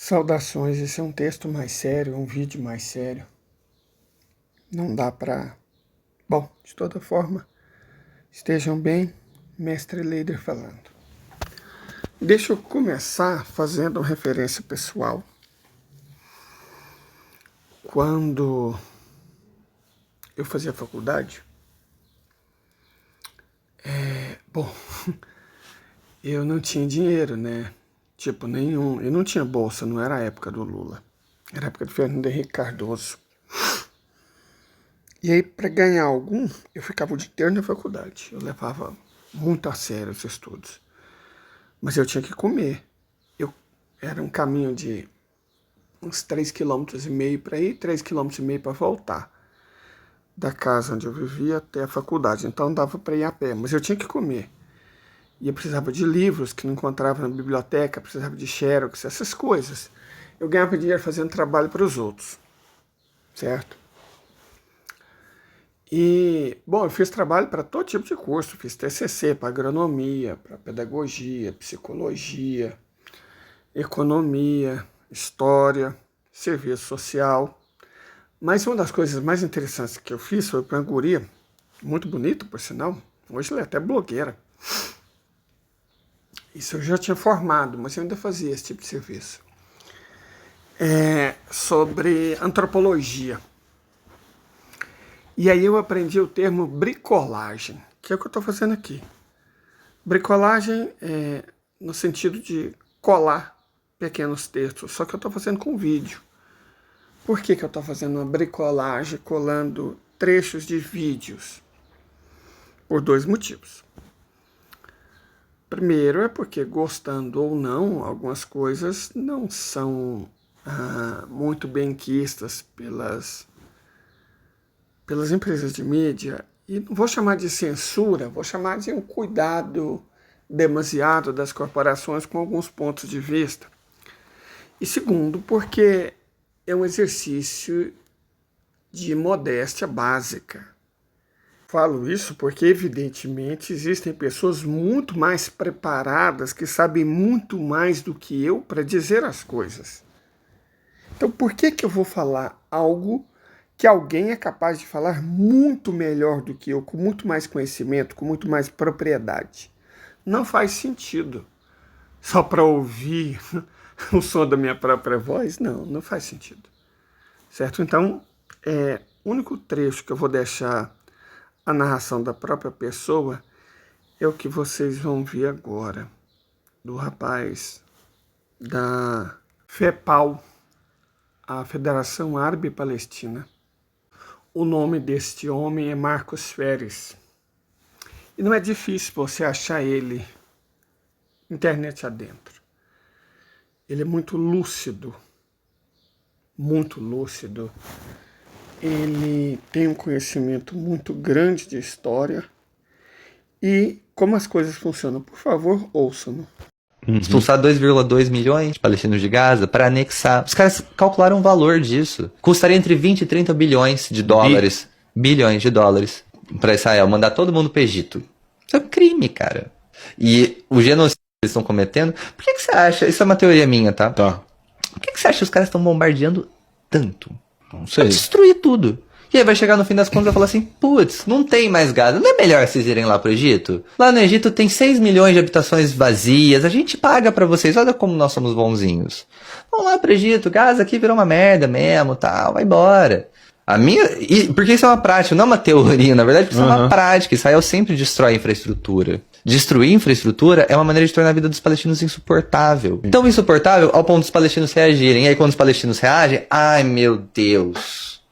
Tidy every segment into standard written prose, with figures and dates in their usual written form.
Saudações, esse é um texto mais sério, um vídeo mais sério. Não dá pra... Bom, de toda forma, estejam bem, Mestre Leider falando. Deixa eu começar fazendo uma referência pessoal. Quando eu fazia faculdade, bom, eu não tinha dinheiro, né? Tipo, nenhum. Eu não tinha bolsa, não era a época do Lula. Era a época do Fernando Henrique Cardoso. E aí, para ganhar algum, eu ficava o dia inteiro na faculdade. Eu levava muito a sério os estudos. Mas eu tinha que comer. Era um caminho de uns 3,5 km para ir, 3,5 km para voltar. Da casa onde eu vivia até a faculdade. Então dava para ir a pé, mas eu tinha que comer. E eu precisava de livros que não encontrava na biblioteca, precisava de xerox, essas coisas. Eu ganhava dinheiro fazendo trabalho para os outros, certo? E, bom, eu fiz trabalho para todo tipo de curso. Fiz TCC para agronomia, para pedagogia, psicologia, economia, história, serviço social. Mas uma das coisas mais interessantes que eu fiz foi para uma guria, muito bonita, por sinal. Hoje ela é até blogueira. Isso eu já tinha formado, mas eu ainda fazia esse tipo de serviço. Sobre antropologia. E aí eu aprendi o termo bricolagem, que é o que eu estou fazendo aqui. Bricolagem é no sentido de colar pequenos textos, só que eu estou fazendo com vídeo. Por que eu estou fazendo uma bricolagem colando trechos de vídeos? Por dois motivos. Primeiro é porque, gostando ou não, algumas coisas não são muito bem quistas pelas empresas de mídia. E não vou chamar de censura, vou chamar de um cuidado demasiado das corporações com alguns pontos de vista. E segundo, porque é um exercício de modéstia básica. Falo isso porque, evidentemente, existem pessoas muito mais preparadas, que sabem muito mais do que eu para dizer as coisas. Então, por que eu vou falar algo que alguém é capaz de falar muito melhor do que eu, com muito mais conhecimento, com muito mais propriedade? Não faz sentido. Só para ouvir o som da minha própria voz? Não faz sentido. Certo? Então, o único trecho que eu vou deixar a narração da própria pessoa é o que vocês vão ver agora, do rapaz da FEPAL, a Federação Árabe Palestina. O nome deste homem é Marcos Feres. E não é difícil você achar ele internet adentro. Ele é muito lúcido. Muito lúcido. Ele tem um conhecimento muito grande de história e como as coisas funcionam. Por favor, ouçam-no. Expulsar 2,2 milhões de palestinos de Gaza para anexar. Os caras calcularam o valor disso. Custaria entre 20 e 30 bilhões de dólares. Bilhões de dólares para Israel. Mandar todo mundo para o Egito. Isso é um crime, cara. E o genocídio que eles estão cometendo... Por que você acha... Isso é uma teoria minha, tá? Tá. Por que você acha que os caras estão bombardeando tanto? Não sei. Pra destruir tudo. E aí vai chegar no fim das contas e vai falar assim, putz, não tem mais Gaza. Não é melhor vocês irem lá pro Egito? Lá no Egito tem 6 milhões de habitações vazias. A gente paga pra vocês. Olha como nós somos bonzinhos. Vamos lá pro Egito. Gaza aqui virou uma merda mesmo, tal. Vai embora. Porque isso é uma prática, não é uma teoria. Na verdade, isso é uma prática. Israel sempre destrói infraestrutura. Destruir infraestrutura é uma maneira de tornar a vida dos palestinos insuportável. Tão insuportável ao ponto dos palestinos reagirem. E aí quando os palestinos reagem, ai meu Deus.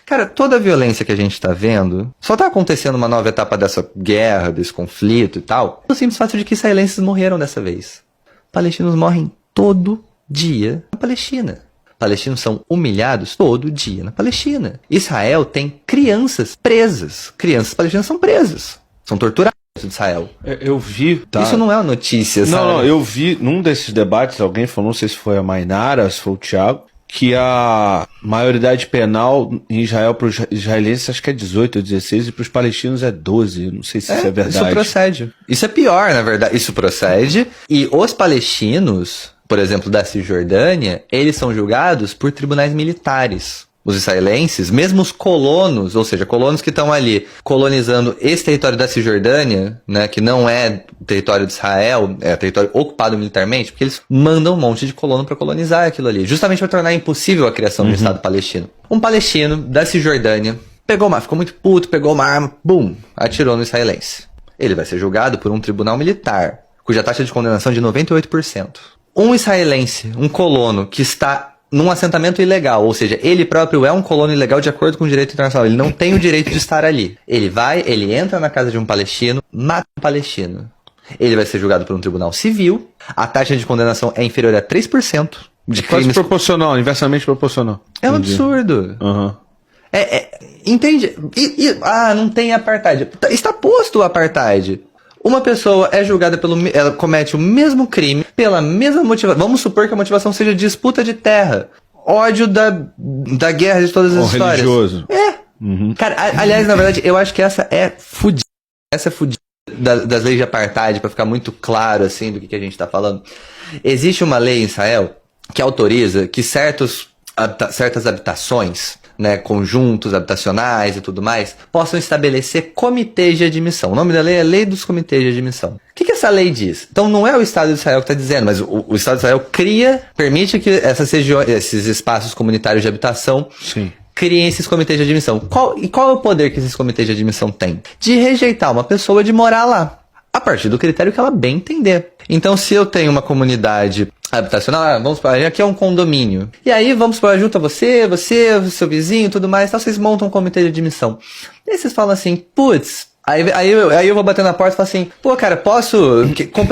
Cara, toda a violência que a gente tá vendo, só tá acontecendo uma nova etapa dessa guerra, desse conflito e tal, pelo simples fato de que israelenses morreram dessa vez. Palestinos morrem todo dia na Palestina. Palestinos são humilhados todo dia na Palestina. Israel tem crianças presas. Crianças palestinas são presas. São torturadas de Israel. Eu vi... Tá. Isso não é uma notícia, sabe? Não, eu vi num desses debates, alguém falou, não sei se foi a Mainara, se foi o Thiago, que a maioridade penal em Israel para os israelenses acho que é 18 ou 16 e para os palestinos é 12. Não sei se isso é verdade. Isso procede. Isso é pior, na verdade. Isso procede. E os palestinos... por exemplo, da Cisjordânia, eles são julgados por tribunais militares. Os israelenses, mesmo os colonos, ou seja, colonos que estão ali colonizando esse território da Cisjordânia, né, que não é território de Israel, é território ocupado militarmente, porque eles mandam um monte de colono para colonizar aquilo ali, justamente para tornar impossível a criação do Estado palestino. Um palestino da Cisjordânia ficou muito puto, pegou uma arma, bum, atirou no israelense. Ele vai ser julgado por um tribunal militar, cuja taxa de condenação é de 98%. Um israelense, um colono que está num assentamento ilegal, ou seja, ele próprio é um colono ilegal de acordo com o direito internacional, ele não tem o direito de estar ali. Ele entra na casa de um palestino, mata um palestino. Ele vai ser julgado por um tribunal civil, a taxa de condenação é inferior a 3% de crimes... Quase proporcional, inversamente proporcional. É um absurdo. Aham. Entende? Não tem apartheid. Está posto o apartheid. Uma pessoa é julgada ela comete o mesmo crime pela mesma motivação. Vamos supor que a motivação seja disputa de terra, ódio da guerra de todas as histórias. Religioso. Cara, aliás, na verdade, eu acho que essa é fudida. Essa é fudida das leis de apartheid, pra ficar muito claro, assim, do que a gente tá falando. Existe uma lei em Israel que autoriza que certas habitações, né, conjuntos habitacionais e tudo mais, possam estabelecer comitês de admissão. O nome da lei é Lei dos Comitês de Admissão. O que essa lei diz? Então não é o Estado de Israel que está dizendo, mas o Estado de Israel permite que essas regiões, esses espaços comunitários de habitação, Sim, criem esses comitês de admissão. Qual é o poder que esses comitês de admissão têm? De rejeitar uma pessoa de morar lá, a partir do critério que ela bem entender. Então, se eu tenho uma comunidade habitacional, vamos supor, aqui é um condomínio. E aí, vamos supor, junta você, seu vizinho, tudo mais, então vocês montam um comitê de admissão. E aí vocês falam assim, putz, aí eu vou bater na porta e falo assim, pô, cara,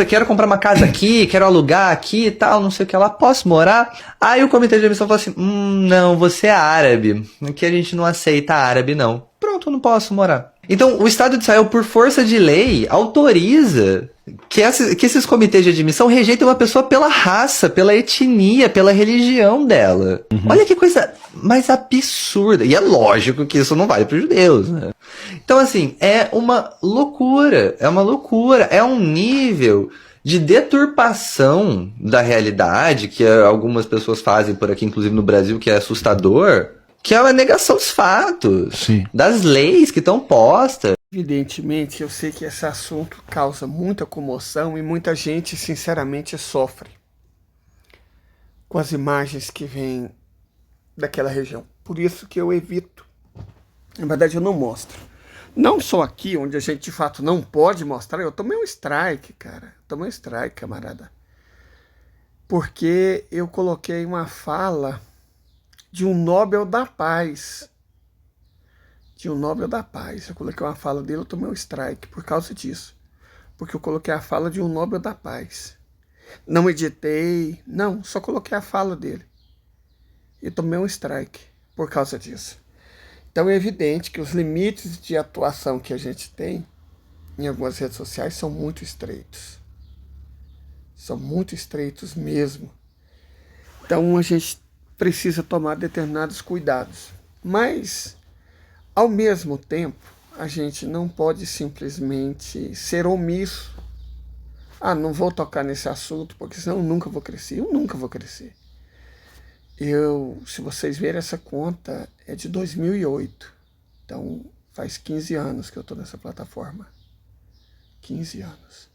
quero comprar uma casa aqui, quero alugar aqui e tal, não sei o que lá, posso morar? Aí o comitê de admissão fala assim, não, você é árabe, aqui a gente não aceita árabe, não. Pronto, não posso morar. Então, o Estado de Israel, por força de lei, autoriza que esses comitês de admissão rejeitem uma pessoa pela raça, pela etnia, pela religião dela. Olha que coisa mais absurda. E é lógico que isso não vale para os judeus, né? Então, assim, é uma loucura. É um nível de deturpação da realidade que algumas pessoas fazem por aqui, inclusive no Brasil, que é assustador. Que é uma negação dos fatos, sim, das leis que estão postas. Evidentemente, eu sei que esse assunto causa muita comoção e muita gente, sinceramente, sofre com as imagens que vêm daquela região. Por isso que eu evito. Na verdade, eu não mostro. Não só aqui, onde a gente, de fato, não pode mostrar. Eu tomei um strike, cara. Tomei um strike, camarada. Porque eu coloquei uma fala de um Nobel da Paz. Eu coloquei uma fala dele, eu tomei um strike por causa disso. Porque eu coloquei a fala de um Nobel da Paz. Não editei, não, só coloquei a fala dele. E tomei um strike por causa disso. Então é evidente que os limites de atuação que a gente tem em algumas redes sociais são muito estreitos. São muito estreitos mesmo. Então a gente precisa tomar determinados cuidados. Mas, ao mesmo tempo, a gente não pode simplesmente ser omisso. Não vou tocar nesse assunto, porque senão eu nunca vou crescer. Eu nunca vou crescer. Se vocês verem essa conta, é de 2008. Então, faz 15 anos que eu estou nessa plataforma. 15 anos.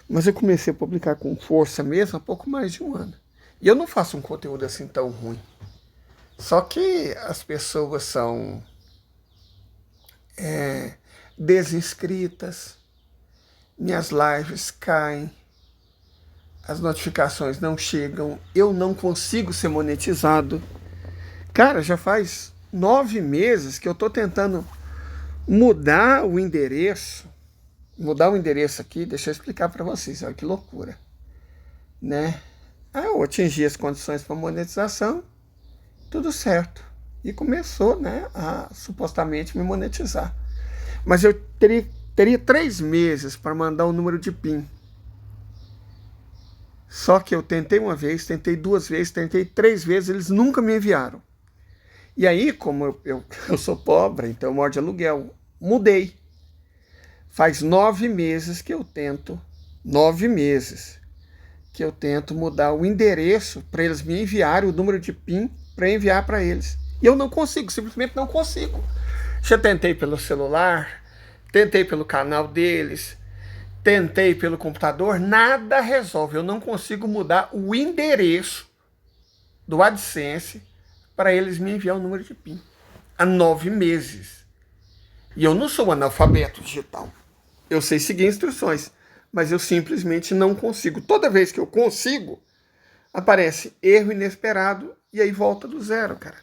Mas eu comecei a publicar com força mesmo há pouco mais de um ano. E eu não faço um conteúdo assim tão ruim. Só que as pessoas são desinscritas, minhas lives caem, as notificações não chegam, eu não consigo ser monetizado. Cara, já faz 9 meses que eu estou tentando mudar o endereço aqui, deixa eu explicar para vocês, olha que loucura, né? Eu atingi as condições para monetização, tudo certo. E começou, né, a supostamente me monetizar. Mas eu teria 3 meses para mandar o número de PIN. Só que eu tentei uma vez, tentei 2 vezes, tentei 3 vezes, eles nunca me enviaram. E aí, como eu sou pobre, então eu moro de aluguel, mudei. Faz 9 meses que eu tento, 9 meses, que eu tento mudar o endereço para eles me enviarem o número de PIN para enviar para eles. E eu não consigo, simplesmente não consigo. Já tentei pelo celular, tentei pelo canal deles, tentei pelo computador, nada resolve. Eu não consigo mudar o endereço do AdSense para eles me enviar o número de PIN. Há 9 meses. E eu não sou analfabeto digital. Eu sei seguir instruções, mas eu simplesmente não consigo. Toda vez que eu consigo, aparece erro inesperado e aí volta do zero, cara.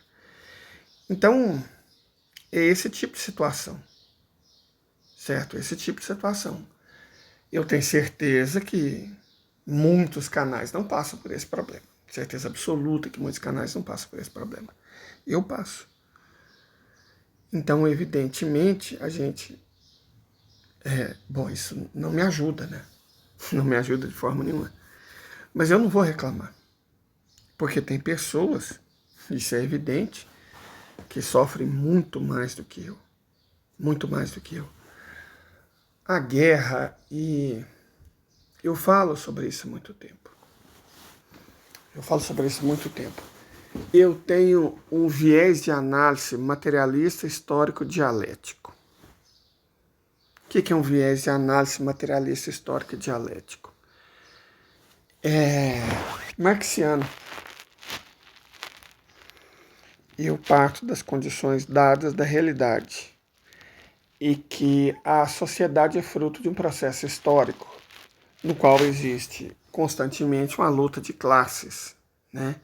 Então, é esse tipo de situação. Certo? Esse tipo de situação. Eu tenho certeza que muitos canais não passam por esse problema. Certeza absoluta que muitos canais não passam por esse problema. Eu passo. Então, evidentemente, a gente... bom, isso não me ajuda, né? Não me ajuda de forma nenhuma. Mas eu não vou reclamar. Porque tem pessoas, isso é evidente, que sofrem muito mais do que eu. Muito mais do que eu. A guerra, e eu falo sobre isso há muito tempo. Eu tenho um viés de análise materialista histórico dialético. O que é um viés de análise materialista histórico dialético? É marxiano. Eu parto das condições dadas da realidade e que a sociedade é fruto de um processo histórico no qual existe constantemente uma luta de classes, né?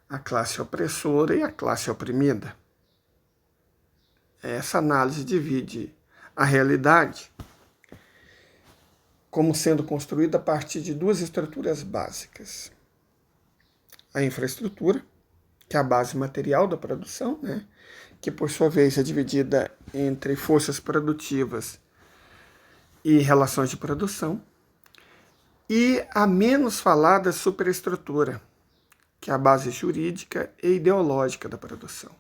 A classe opressora e a classe oprimida. Essa análise divide a realidade como sendo construída a partir de 2 estruturas básicas. A infraestrutura, que é a base material da produção, né? Que por sua vez é dividida entre forças produtivas e relações de produção. E a menos falada superestrutura, que é a base jurídica e ideológica da produção.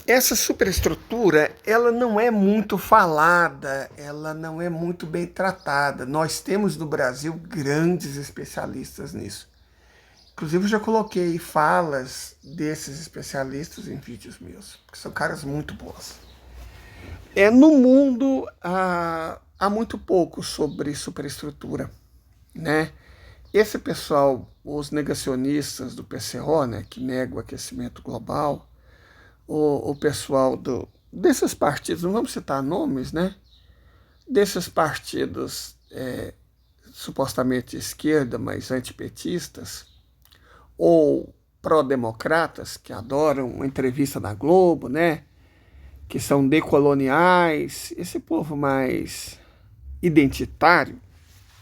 Essa superestrutura, ela não é muito falada, ela não é muito bem tratada. Nós temos no Brasil grandes especialistas nisso. Inclusive, eu já coloquei falas desses especialistas em vídeos meus, porque são caras muito bons. No mundo, há muito pouco sobre superestrutura, né? Esse pessoal, os negacionistas do PCO, né, que negam o aquecimento global, o pessoal desses partidos, não vamos citar nomes, né? Desses partidos supostamente de esquerda, mas antipetistas, ou pró-democratas, que adoram uma entrevista na Globo, né? Que são decoloniais, esse povo mais identitário,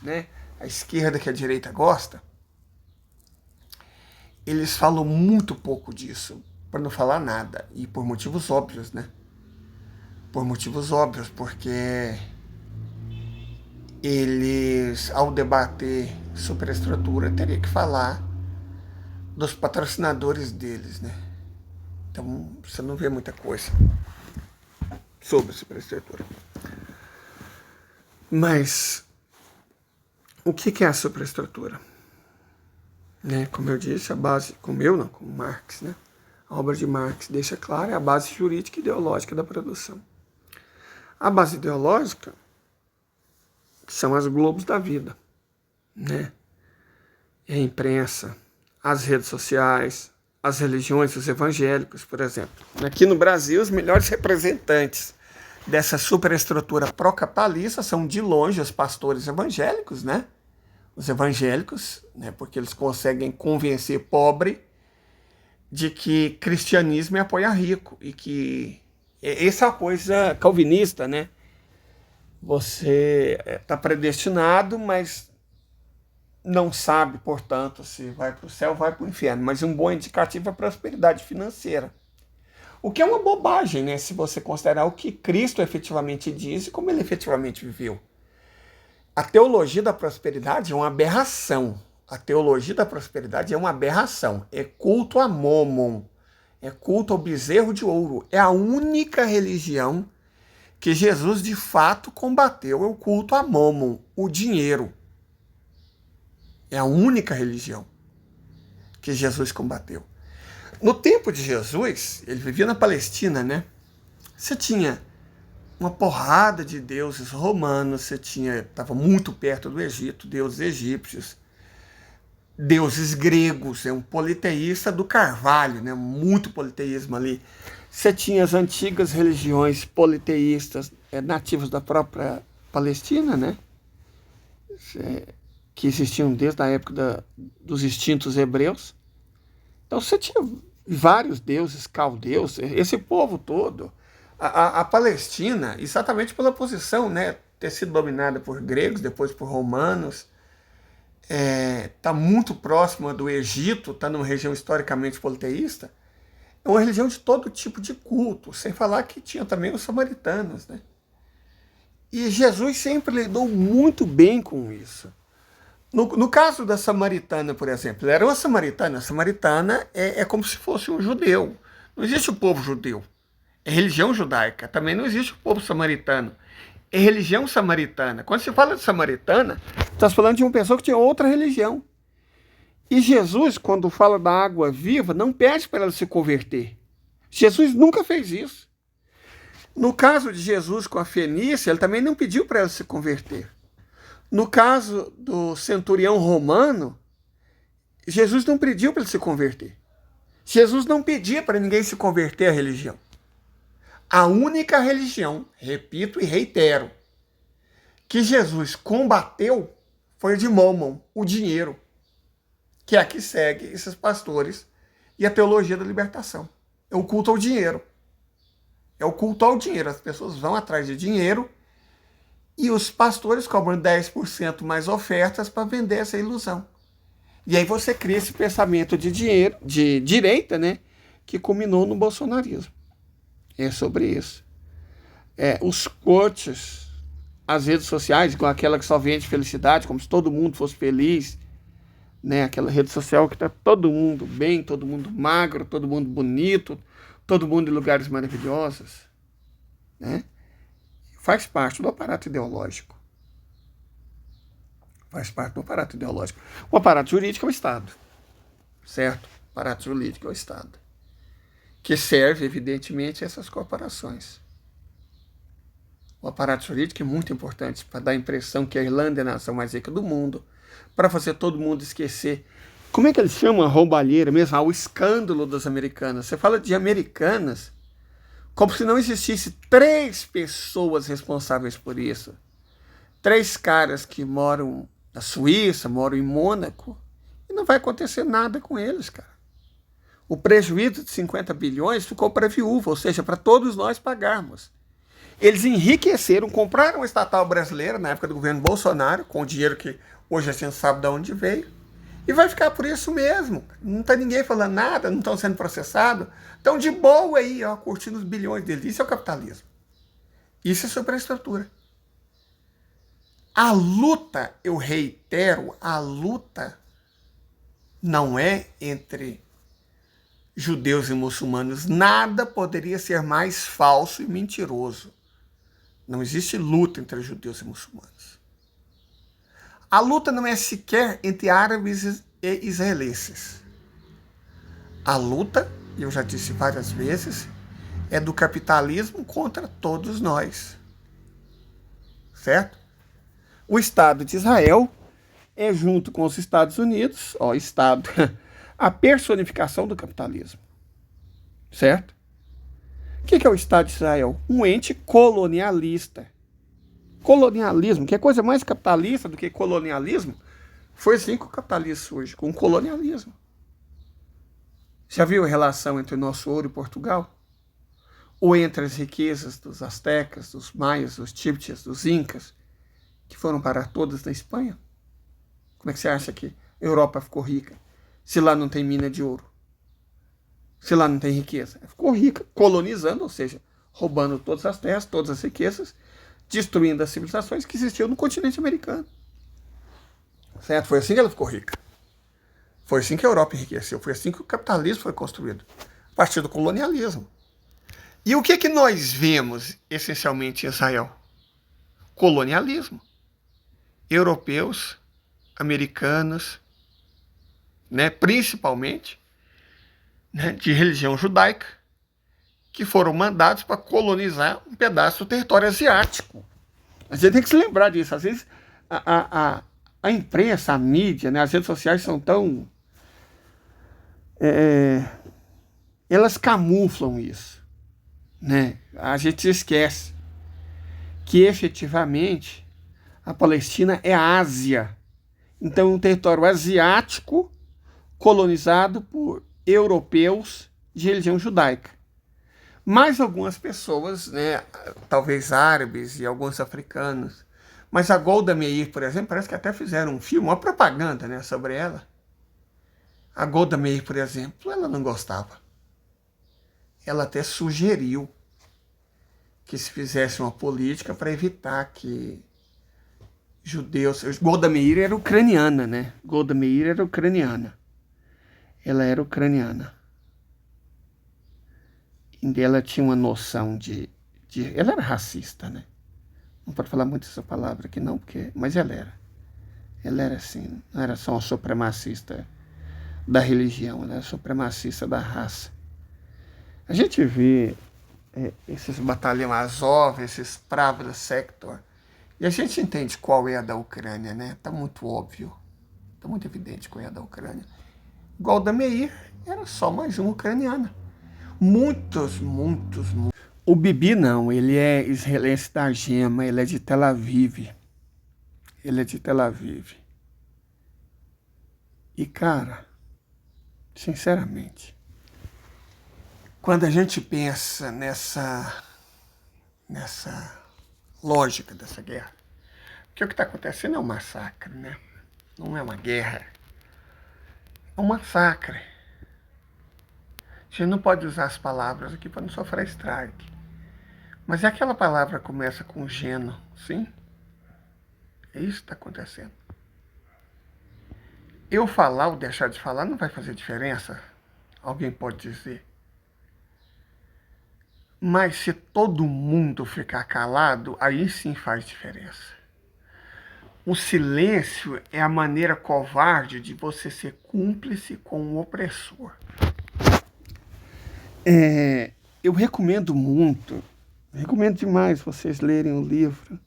né? A esquerda que a direita gosta, eles falam muito pouco disso, para não falar nada, e por motivos óbvios, né? Por motivos óbvios, porque eles, ao debater superestrutura, teriam que falar dos patrocinadores deles, né? Então, você não vê muita coisa sobre superestrutura. Mas o que é a superestrutura? Né? Como eu disse, a base, como Marx, né? A obra de Marx deixa clara, é a base jurídica e ideológica da produção. A base ideológica são as globos da vida, né? A imprensa, as redes sociais, as religiões, os evangélicos, por exemplo. Aqui no Brasil, os melhores representantes dessa superestrutura pró-capitalista são, de longe, os pastores evangélicos, né? Os evangélicos, né? Porque eles conseguem convencer pobre de que cristianismo é apoiar rico e que essa é uma coisa calvinista, né? Você está predestinado, mas não sabe, portanto, se vai para o céu ou vai para o inferno. Mas um bom indicativo é a prosperidade financeira. O que é uma bobagem, né? Se você considerar o que Cristo efetivamente diz e como ele efetivamente viveu. A teologia da prosperidade é uma aberração. A teologia da prosperidade é uma aberração. É culto a Momon. É culto ao bezerro de ouro. É a única religião que Jesus de fato combateu. É o culto a Momon, o dinheiro. É a única religião que Jesus combateu. No tempo de Jesus, ele vivia na Palestina, né? Você tinha uma porrada de deuses romanos, você estava muito perto do Egito, deuses egípcios, deuses gregos, um politeísta do Carvalho, né? Muito politeísmo ali. Você tinha as antigas religiões politeístas nativas da própria Palestina, né? Que existiam desde a época dos extintos hebreus. Então você tinha vários deuses caldeus, esse povo todo. A Palestina, exatamente pela posição, né, ter sido dominada por gregos, depois por romanos, está muito próxima do Egito, está numa região historicamente politeísta, é uma religião de todo tipo de culto, sem falar que tinha também os samaritanos, né? E Jesus sempre lidou muito bem com isso. No caso da samaritana, por exemplo, ela era uma samaritana. A samaritana é como se fosse um judeu. Não existe o povo judeu. É religião judaica. Também não existe o povo samaritano. É religião samaritana. Quando se fala de samaritana, está falando de uma pessoa que tinha outra religião. E Jesus, quando fala da água viva, não pede para ela se converter. Jesus nunca fez isso. No caso de Jesus com a fenícia, ele também não pediu para ela se converter. No caso do centurião romano, Jesus não pediu para ele se converter. Jesus não pedia para ninguém se converter à religião. A única religião, repito e reitero, que Jesus combateu foi a de Mammon, o dinheiro, que é a que segue esses pastores e a teologia da libertação. É o culto ao dinheiro. É o culto ao dinheiro. As pessoas vão atrás de dinheiro e os pastores cobram 10% mais ofertas para vender essa ilusão. E aí você cria esse pensamento de dinheiro, de direita, né, que culminou no bolsonarismo. É sobre isso. Os coaches, as redes sociais, igual aquela que só vende felicidade, como se todo mundo fosse feliz, né, aquela rede social que está todo mundo bem, todo mundo magro, todo mundo bonito, todo mundo em lugares maravilhosos, né? Faz parte do aparato ideológico. Faz parte do aparato ideológico. O aparato jurídico é o Estado, certo? O aparato jurídico é o Estado, que serve, evidentemente, a essas corporações. O aparato jurídico é muito importante para dar a impressão que a Irlanda é a nação mais rica do mundo, para fazer todo mundo esquecer. Como é que eles chamam a roubalheira mesmo? O escândalo das americanas. Você fala de americanas como se não existisse 3 pessoas responsáveis por isso. 3 caras que moram na Suíça, moram em Mônaco, e não vai acontecer nada com eles, cara. O prejuízo de 50 bilhões ficou para a viúva, ou seja, para todos nós pagarmos. Eles enriqueceram, compraram uma estatal brasileira na época do governo Bolsonaro, com o dinheiro que hoje a gente sabe de onde veio, e vai ficar por isso mesmo. Não está ninguém falando nada, não estão sendo processados. Estão de boa aí, ó, curtindo os bilhões deles. Isso é o capitalismo. Isso é superestrutura. A luta, eu reitero, a luta não é entre judeus e muçulmanos. Nada poderia ser mais falso e mentiroso. Não existe luta entre judeus e muçulmanos. A luta não é sequer entre árabes e israelenses. A luta, eu já disse várias vezes, é do capitalismo contra todos nós. Certo? O Estado de Israel é, junto com os Estados Unidos, Estado, a personificação do capitalismo. Certo? O que é o Estado de Israel? Um ente colonialista. Colonialismo, que é coisa mais capitalista do que colonialismo, foi assim com o capitalismo surge, com o colonialismo. Já viu a relação entre o nosso ouro e Portugal? Ou entre as riquezas dos astecas, dos maias, dos típtias, dos incas, que foram parar todas na Espanha? Como é que você acha que a Europa ficou rica, se lá não tem mina de ouro? Se lá não tem riqueza? Ficou rica colonizando, ou seja, roubando todas as terras, todas as riquezas, destruindo as civilizações que existiam no continente americano. Certo? Foi assim que ela ficou rica. Foi assim que a Europa enriqueceu. Foi assim que o capitalismo foi construído. A partir do colonialismo. E o que nós vemos, essencialmente, em Israel? Colonialismo. Europeus americanos, né, principalmente, né, de religião judaica, que foram mandados para colonizar um pedaço do território asiático. A gente tem que se lembrar disso. Às vezes a imprensa, a mídia, né, as redes sociais são tão... elas camuflam isso, né? A gente esquece que efetivamente a Palestina é a Ásia. Então, um território asiático colonizado por europeus de religião judaica. Mais algumas pessoas, né, talvez árabes e alguns africanos. Mas a Golda Meir, por exemplo, parece que até fizeram um filme, uma propaganda, né, sobre ela. A Golda Meir, por exemplo, ela não gostava. Ela até sugeriu que se fizesse uma política para evitar que judeus... Golda Meir era ucraniana, né? Golda Meir era ucraniana. Ela era ucraniana. E ela tinha uma noção de... Ela era racista, né? Não pode falar muito essa palavra aqui não, porque... mas ela era. Ela era assim, não era só uma supremacista da religião, ela era supremacista da raça. A gente vê esses batalhões Azov, esses Pravda Sector, e a gente entende qual é a da Ucrânia, né? Tá muito óbvio, tá muito evidente qual é a da Ucrânia. Golda Meir era só mais uma ucraniana. Muitos. O Bibi não, ele é israelense da gema, ele é de Tel Aviv. Ele é de Tel Aviv. E cara, sinceramente, quando a gente pensa nessa lógica dessa guerra, porque o que está acontecendo é um massacre, né? Não é uma guerra, é um massacre. A gente não pode usar as palavras aqui para não sofrer strike. Mas é aquela palavra que começa com geno, sim? É isso que está acontecendo. Eu falar ou deixar de falar não vai fazer diferença, alguém pode dizer. Mas se todo mundo ficar calado, aí sim faz diferença. O silêncio é a maneira covarde de você ser cúmplice com o opressor. Eu recomendo demais vocês lerem o livro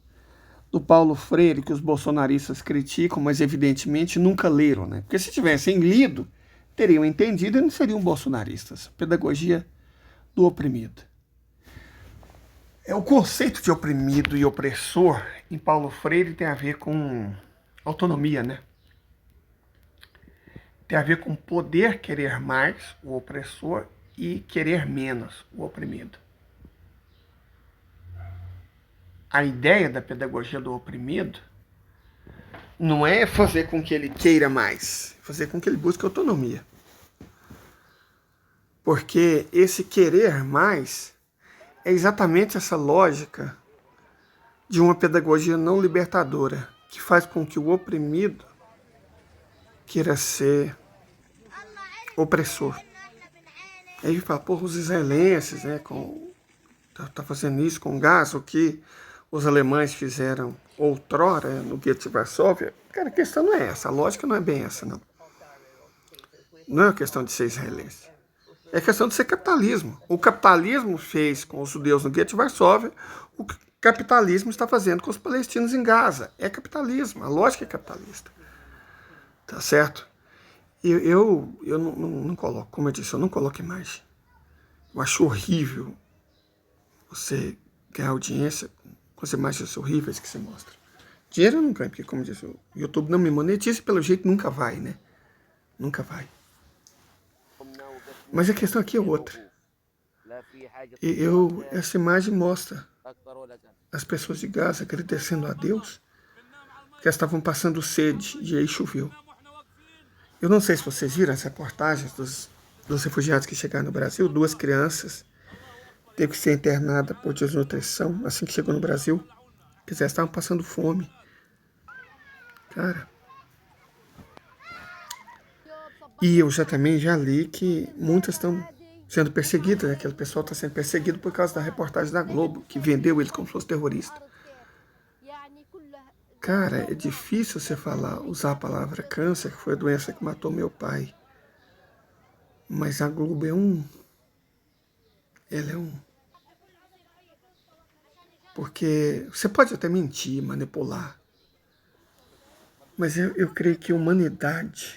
do Paulo Freire, que os bolsonaristas criticam, mas evidentemente nunca leram, né? Porque se tivessem lido, teriam entendido e não seriam bolsonaristas. Pedagogia do oprimido. O conceito de oprimido e opressor em Paulo Freire tem a ver com autonomia, né? Tem a ver com poder querer mais, o opressor, e querer menos, o oprimido. A ideia da pedagogia do oprimido não é fazer com que ele queira mais, fazer com que ele busque autonomia. Porque esse querer mais é exatamente essa lógica de uma pedagogia não libertadora, que faz com que o oprimido queira ser opressor. Aí ele fala, porra, os israelenses, né, tá fazendo isso com gás, o que os alemães fizeram outrora no gueto de Varsóvia. Cara, a questão não é essa, a lógica não é bem essa, não. Não é uma questão de ser israelense. É questão de ser capitalismo. O capitalismo fez com os judeus no gueto de Varsóvia o que o capitalismo está fazendo com os palestinos em Gaza. É capitalismo, a lógica é capitalista. Tá certo? Eu não coloco, como eu disse, eu não coloco imagem. Eu acho horrível você ganhar audiência com as imagens horríveis que você mostra. Dinheiro eu não ganho, porque, como eu disse, o YouTube não me monetiza e pelo jeito nunca vai, né? Nunca vai. Mas a questão aqui é outra. Essa imagem mostra as pessoas de Gaza agradecendo a Deus que elas estavam passando sede e aí choveu. Eu não sei se vocês viram as reportagens dos refugiados que chegaram no Brasil. 2 crianças teve que ser internada por desnutrição assim que chegou no Brasil. Quer dizer, estavam passando fome. Cara. E eu também já li que muitas estão sendo perseguidas, né? Aquele pessoal está sendo perseguido por causa da reportagem da Globo, que vendeu eles como se fosse terrorista. Cara, é difícil você usar a palavra câncer, que foi a doença que matou meu pai. Mas a Globo é um. Ela é um. Porque você pode até mentir, manipular. Mas eu creio que humanidade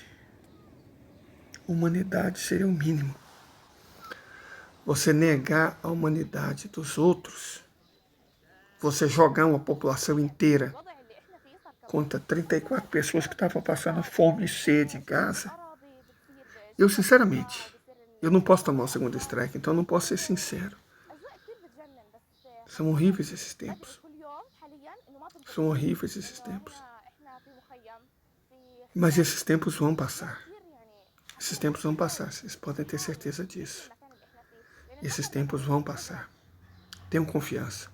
seria o mínimo. Você negar a humanidade dos outros, você jogar uma população inteira contra 34 pessoas que estavam passando fome e sede em casa. Eu, sinceramente, eu não posso tomar o segundo strike, então eu não posso ser sincero. São horríveis esses tempos. São horríveis esses tempos. Mas esses tempos vão passar. Esses tempos vão passar, vocês podem ter certeza disso. Esses tempos vão passar. Tenham confiança.